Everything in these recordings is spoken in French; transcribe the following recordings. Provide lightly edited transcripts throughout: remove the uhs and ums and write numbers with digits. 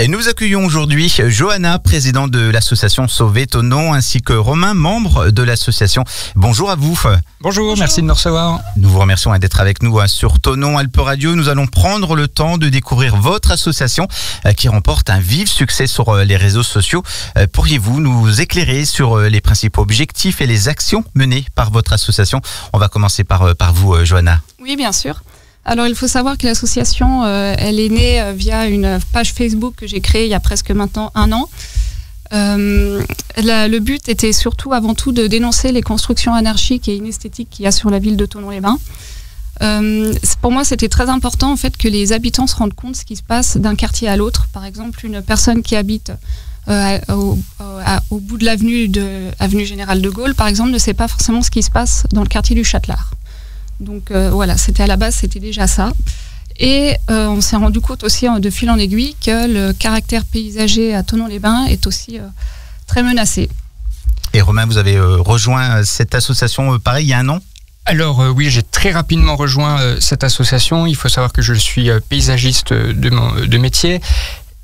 Et nous accueillons aujourd'hui Johanna, présidente de l'association Sauver Thonon, ainsi que Romain, membre de l'association. Bonjour à vous. Bonjour, merci de nous recevoir. Nous vous remercions d'être avec nous sur Thonon Alpes Radio. Nous allons prendre le temps de découvrir votre association qui remporte un vif succès sur les réseaux sociaux. Pourriez-vous nous éclairer sur les principaux objectifs et les actions menées par votre association? On va commencer par vous, Johanna. Oui, bien sûr. Alors, il faut savoir que l'association, elle est née via une page Facebook que j'ai créée il y a presque maintenant 1 an. Le but était surtout, avant tout, de dénoncer les constructions anarchiques et inesthétiques qu'il y a sur la ville de Thonon-les-Bains. Pour moi, c'était très important en fait que les habitants se rendent compte de ce qui se passe d'un quartier à l'autre. Par exemple, une personne qui habite au bout de avenue Général de Gaulle, par exemple, ne sait pas forcément ce qui se passe dans le quartier du Châtelard. Donc voilà, c'était à la base, c'était déjà ça. Et on s'est rendu compte aussi de fil en aiguille que le caractère paysager à Thonon-les-Bains est aussi très menacé. Et Romain, vous avez rejoint cette association pareil il y a 1 an? Alors oui, j'ai très rapidement rejoint cette association. Il faut savoir que je suis paysagiste de métier.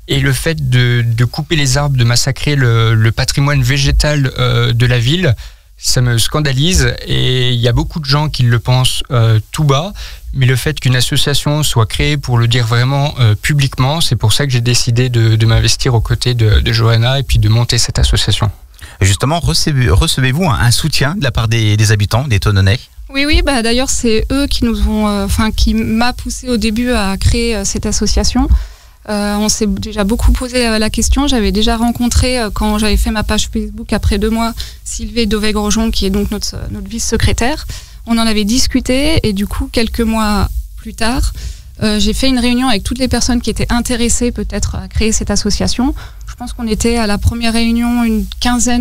Et le fait de couper les arbres, de massacrer le patrimoine végétal de la ville, ça me scandalise, et il y a beaucoup de gens qui le pensent tout bas, mais le fait qu'une association soit créée pour le dire vraiment publiquement, c'est pour ça que j'ai décidé de m'investir aux côtés de Johanna et puis de monter cette association. Justement, recevez-vous un soutien de la part des habitants, des Thononnais? Oui, bah d'ailleurs c'est eux qui qui m'a poussé au début à créer cette association. On s'est déjà beaucoup posé la question. J'avais déjà rencontré, quand j'avais fait ma page Facebook après 2 mois, Sylvie Dauvet-Grosjean, qui est donc notre vice-secrétaire. On en avait discuté et du coup, quelques mois plus tard, j'ai fait une réunion avec toutes les personnes qui étaient intéressées peut-être à créer cette association. Je pense qu'on était à la première réunion une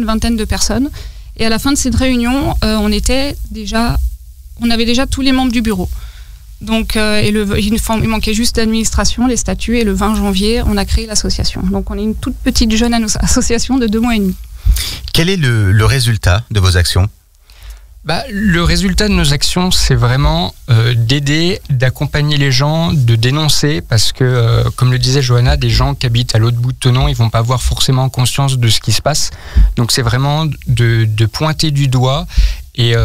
vingtaine de personnes. Et à la fin de cette réunion, on avait déjà tous les membres du bureau. Donc, il manquait juste l'administration, les statuts, et le 20 janvier, on a créé l'association. Donc, on est une toute petite jeune association de 2 mois et demi. Quel est le résultat de vos actions? Le résultat de nos actions, c'est vraiment d'aider, d'accompagner les gens, de dénoncer, parce que, comme le disait Johanna, des gens qui habitent à l'autre bout de Thonon, ils vont pas avoir forcément conscience de ce qui se passe. Donc, c'est vraiment de pointer du doigt et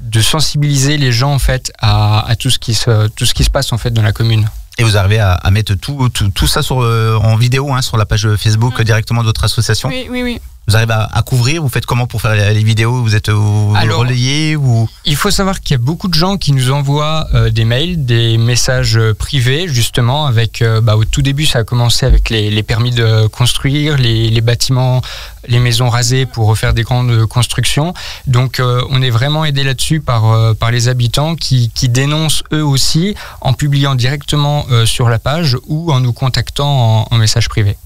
de sensibiliser les gens en fait à tout ce qui se passe en fait dans la commune. Et vous arrivez à mettre tout ça en vidéo sur la page Facebook directement de votre association? Oui. Vous arrivez à couvrir? Vous faites comment pour faire les vidéos? Vous êtes relayé ou... Il faut savoir qu'il y a beaucoup de gens qui nous envoient des mails, des messages privés, justement, avec au tout début, ça a commencé avec les permis de construire, les bâtiments, les maisons rasées pour refaire des grandes constructions. Donc, on est vraiment aidé là-dessus par les habitants qui dénoncent eux aussi en publiant directement sur la page ou en nous contactant en message privé.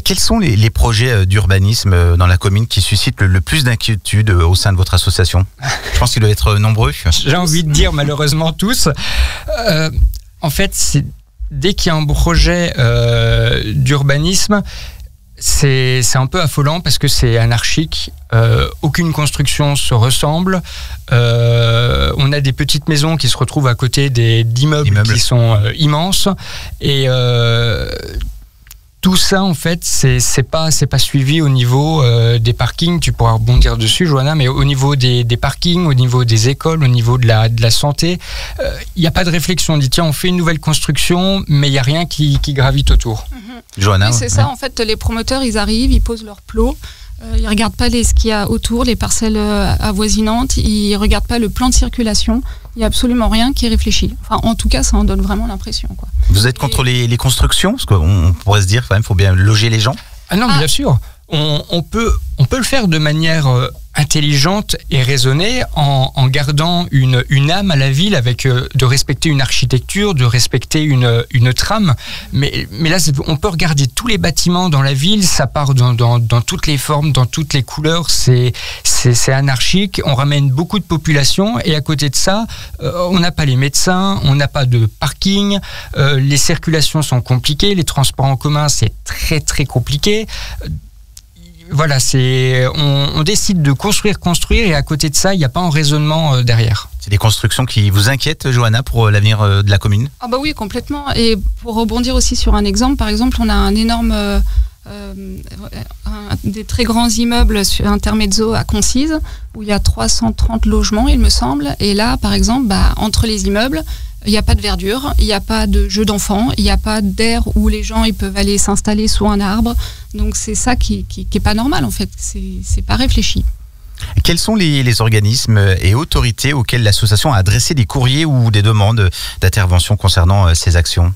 Quels sont les projets d'urbanisme dans la commune qui suscitent le plus d'inquiétude au sein de votre association? Je pense qu'ils doivent être nombreux. J'ai envie de dire malheureusement tous. En fait, dès qu'il y a un projet d'urbanisme, c'est un peu affolant parce que c'est anarchique. Aucune construction se ressemble. On a des petites maisons qui se retrouvent à côté d'immeubles qui sont immenses. Et tout ça, en fait, c'est pas suivi au niveau des parkings. Tu pourras rebondir dessus, Johanna, mais au niveau des parkings, au niveau des écoles, au niveau de la santé, il n'y a pas de réflexion. On dit, tiens, on fait une nouvelle construction, mais il n'y a rien qui gravite autour. Johanna, oui, c'est ça, en fait, les promoteurs, ils arrivent, ils posent leurs plots. Ils ne regardent pas ce qu'il y a autour, les parcelles avoisinantes. Ils ne regardent pas le plan de circulation. Il n'y a absolument rien qui est réfléchi. Enfin, en tout cas, ça en donne vraiment l'impression, quoi. Vous êtes contre les constructions? Parce qu'on pourrait se dire, quand même, il faut bien loger les gens. Ah non, bien sûr. On peut le faire de manière intelligente et raisonnée en gardant une âme à la ville, avec de respecter une architecture, de respecter une trame. Mais là, on peut regarder tous les bâtiments dans la ville, ça part dans toutes les formes, dans toutes les couleurs, c'est anarchique, on ramène beaucoup de population et à côté de ça, on n'a pas les médecins, on n'a pas de parking, les circulations sont compliquées, les transports en commun, c'est très très compliqué. voilà, on décide de construire, et à côté de ça, il n'y a pas un raisonnement derrière. C'est des constructions qui vous inquiètent, Johanna, pour l'avenir de la commune ? Ah bah oui, complètement. Et pour rebondir aussi sur un exemple, par exemple, on a un énorme, des très grands immeubles sur Intermezzo à Concise, où il y a 330 logements, il me semble. Et là, par exemple, entre les immeubles, il n'y a pas de verdure, il n'y a pas de jeux d'enfants, il n'y a pas d'air où les gens ils peuvent aller s'installer sous un arbre. Donc c'est ça qui est pas normal en fait, c'est pas réfléchi. Quels sont les organismes et autorités auxquels l'association a adressé des courriers ou des demandes d'intervention concernant ces actions ?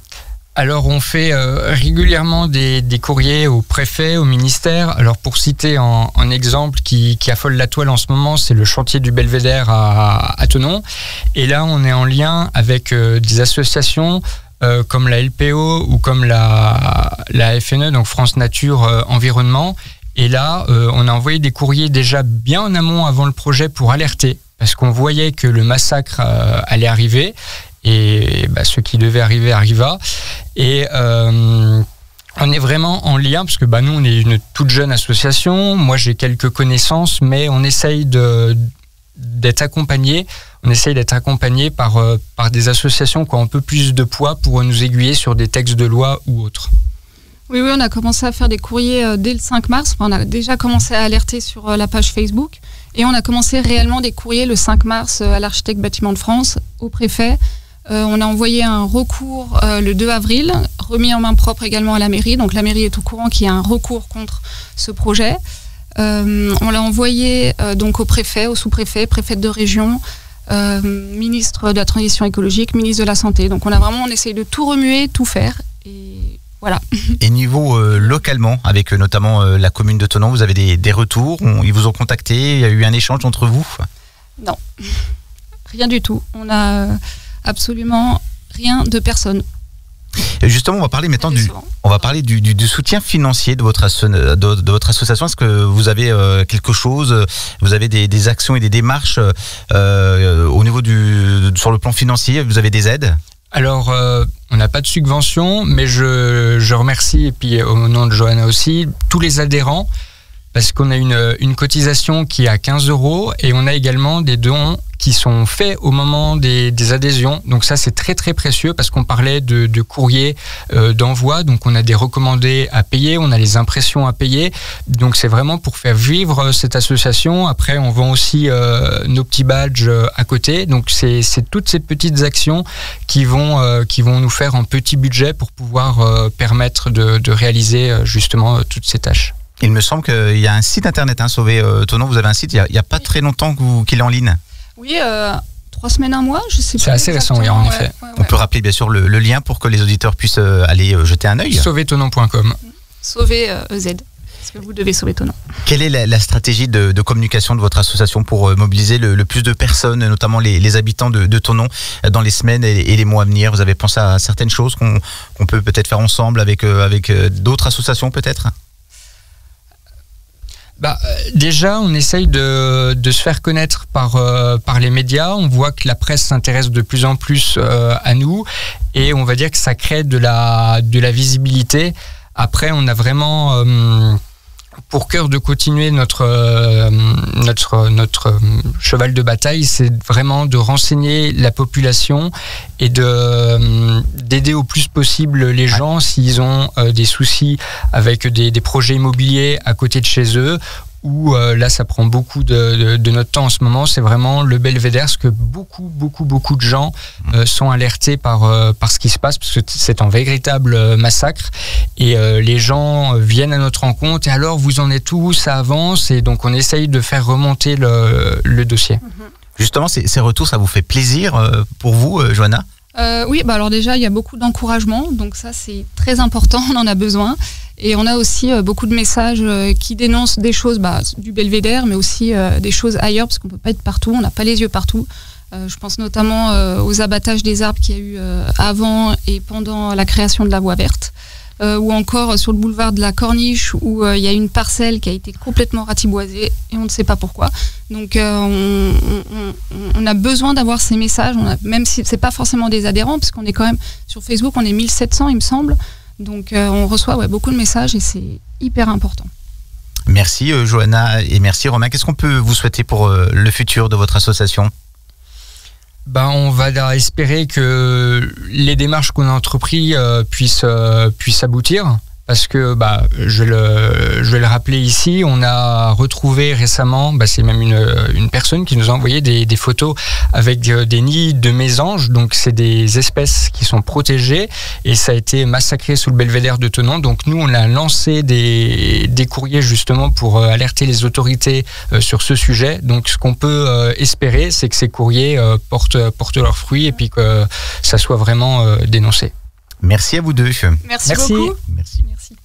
Alors on fait régulièrement des courriers au préfet, au ministère. Alors pour citer un exemple qui affole la toile en ce moment, c'est le chantier du Belvédère à Thonon. Et là on est en lien avec des associations comme la LPO ou comme la FNE, donc France Nature Environnement. Et là on a envoyé des courriers déjà bien en amont avant le projet pour alerter, parce qu'on voyait que le massacre allait arriver. Et ce qui devait arriver arriva. Et on est vraiment en lien, parce que nous, on est une toute jeune association. Moi, j'ai quelques connaissances, mais on essaye d'être accompagné. On essaye d'être accompagné par des associations qui ont un peu plus de poids pour nous aiguiller sur des textes de loi ou autres. Oui, on a commencé à faire des courriers dès le 5 mars. On a déjà commencé à alerter sur la page Facebook. Et on a commencé réellement des courriers le 5 mars à l'architecte Bâtiments de France, au préfet. On a envoyé un recours le 2 avril, remis en main propre également à la mairie. Donc la mairie est au courant qu'il y a un recours contre ce projet. On l'a envoyé donc au préfet, au sous-préfet, préfète de région, ministre de la Transition écologique, ministre de la Santé. Donc on essaye de tout remuer, tout faire. Et voilà. Et niveau localement, avec notamment la commune de Thonon, vous avez des retours ? Ils vous ont contacté ? Il y a eu un échange entre vous ? Non, rien du tout. On a absolument rien de personne. Et justement, on va parler maintenant du soutien financier de votre association. Est-ce que vous avez quelque chose, vous avez des actions et des démarches au niveau sur le plan financier, vous avez des aides ? Alors, on n'a pas de subvention, mais je remercie, et puis au nom de Johanna aussi, tous les adhérents, parce qu'on a une cotisation qui est à 15 € et on a également des dons qui sont faits au moment des adhésions. Donc ça, c'est très très précieux, parce qu'on parlait de courrier d'envoi. Donc on a des recommandés à payer, on a les impressions à payer. Donc c'est vraiment pour faire vivre cette association. Après, on vend aussi nos petits badges à côté. Donc c'est toutes ces petites actions qui vont nous faire un petit budget pour pouvoir permettre de réaliser justement toutes ces tâches. Il me semble qu'il y a un site internet, Sauver Thonon, vous avez un site, il n'y a pas très longtemps qu'il est en ligne. Oui, 3 semaines, 1 mois, je sais pas. C'est assez récent, oui, en effet. On peut rappeler bien sûr le lien pour que les auditeurs puissent aller jeter un œil. Sauverthonon.com. Sauver EZ, parce que vous devez sauver Thonon. Quelle est la stratégie de communication de votre association pour mobiliser le plus de personnes, notamment les habitants de Thonon, dans les semaines et les mois à venir ? Vous avez pensé à certaines choses qu'on peut peut-être faire ensemble avec d'autres associations peut-être ? Déjà, on essaye de se faire connaître par les médias. On voit que la presse s'intéresse de plus en plus à nous, et on va dire que ça crée de la visibilité. Après, on a vraiment pour cœur de continuer notre cheval de bataille, c'est vraiment de renseigner la population et d'aider au plus possible les gens s'ils ont des soucis avec des projets immobiliers à côté de chez eux. Où là, ça prend beaucoup de notre temps en ce moment. C'est vraiment le belvédère, parce que beaucoup de gens sont alertés par ce qui se passe, parce que c'est un véritable massacre. Et les gens viennent à notre rencontre. Et alors, vous en êtes où ? Ça avance. Et donc, on essaye de faire remonter le dossier. Justement, ces retours, ça vous fait plaisir pour vous, Johanna ? Oui, alors déjà, il y a beaucoup d'encouragement. Donc ça, c'est très important. On en a besoin. Et on a aussi beaucoup de messages qui dénoncent des choses du belvédère, mais aussi des choses ailleurs, parce qu'on ne peut pas être partout, on n'a pas les yeux partout. Je pense notamment aux abattages des arbres qu'il y a eu avant et pendant la création de la voie verte, ou encore sur le boulevard de la Corniche, où il y a une parcelle qui a été complètement ratiboisée et on ne sait pas pourquoi. Donc on a besoin d'avoir ces messages, même si ce n'est pas forcément des adhérents, parce qu'on est quand même sur Facebook, on est 1700 il me semble. Donc on reçoit beaucoup de messages et c'est hyper important. Merci Johanna et merci Romain. Qu'est-ce qu'on peut vous souhaiter pour le futur de votre association ? On va espérer que les démarches qu'on a entreprises puissent aboutir. Parce que, je vais le rappeler ici, on a retrouvé récemment, c'est même une personne qui nous a envoyé des photos avec des nids de mésanges. Donc, c'est des espèces qui sont protégées et ça a été massacré sous le belvédère de Thonon. Donc, nous, on a lancé des courriers justement pour alerter les autorités sur ce sujet. Donc, ce qu'on peut espérer, c'est que ces courriers portent leurs fruits et puis que ça soit vraiment dénoncé. Merci à vous deux. Merci beaucoup. Merci. Merci.